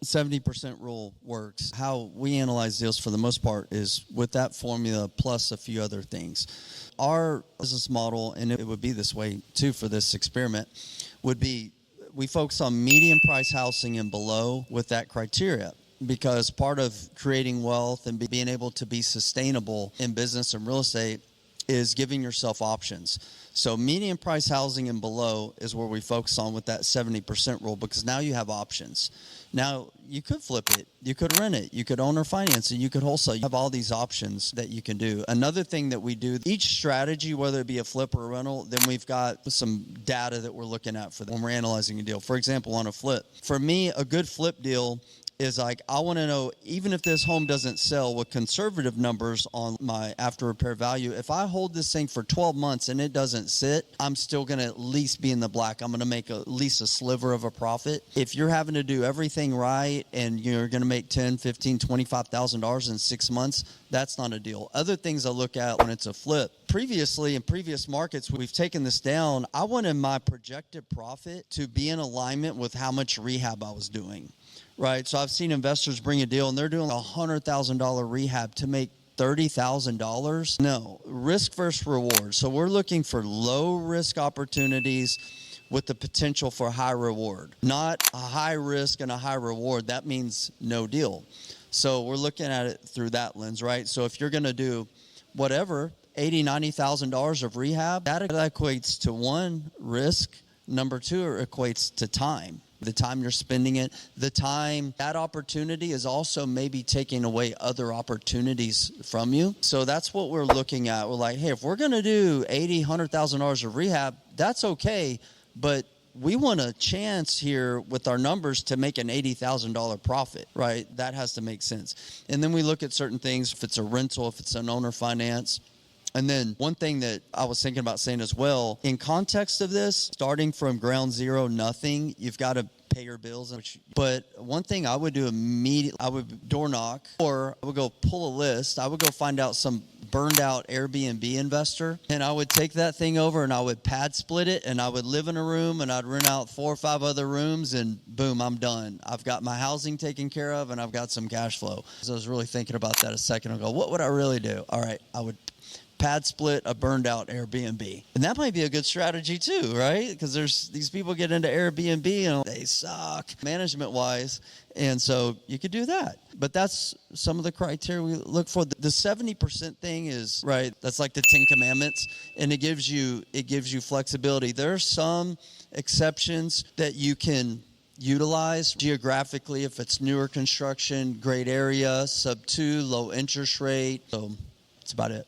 70% rule works. How we analyze deals for the most part is with that formula plus a few other things. Our business model, and it would be this way too for this experiment, would be we focus on median price housing and below with that criteria, because part of creating wealth and being able to be sustainable in business and real estate is giving yourself options. So median price housing and below is where we focus on with that 70% rule, because now you have options. Now, you could flip it, you could rent it, you could owner finance it, you could wholesale. You have all these options that you can do. Another thing that we do, each strategy, whether it be a flip or a rental, then we've got some data that we're looking at for when we're analyzing a deal. For example, on a flip, for me, a good flip deal is like, I want to know, even if this home doesn't sell with conservative numbers on my after repair value, if I hold this thing for 12 months and it doesn't sit, I'm still going to at least be in the black. I'm going to make at least a sliver of a profit. If you're having to do everything right and you're going to make $10, $15, $25,000 in 6 months, that's not a deal. Other things I look at when it's a flip. Previously, in previous markets, we've taken this down. I wanted my projected profit to be in alignment with how much rehab I was doing. Right, so I've seen investors bring a deal and they're doing a $100,000 rehab to make $30,000. No, risk versus reward. So we're looking for low risk opportunities with the potential for high reward, not a high risk and a high reward. That means no deal. So we're looking at it through that lens, right? So if you're going to do whatever, $80,000, $90,000 of rehab, that equates to one, risk. Number two, it equates to time. The time you're spending it, the time, that opportunity is also maybe taking away other opportunities from you. So that's what we're looking at. We're like, hey, if we're going to do $80,000, $100,000 of rehab, that's okay. But we want a chance here with our numbers to make an $80,000 profit, right? That has to make sense. And then we look at certain things, if it's a rental, if it's an owner finance. And then one thing that I was thinking about saying as well, in context of this, starting from ground zero, nothing, you've got to pay your bills. But one thing I would do immediately, I would door knock, or I would go pull a list. I would go find out some burned out Airbnb investor, and I would take that thing over and I would pad split it, and I would live in a room and I'd rent out 4 or 5 other rooms, and boom, I'm done. I've got my housing taken care of and I've got some cash flow. So I was really thinking about that a second ago. What would I really do? All right, I would pad split a burned out Airbnb. And that might be a good strategy too, right? Because there's these people get into Airbnb and they suck management wise. And so you could do that. But that's some of the criteria we look for. The 70% thing is, right, that's like the 10 commandments, and it gives you flexibility. There are some exceptions that you can utilize geographically if it's newer construction, great area, sub 2, low interest rate. So that's about it.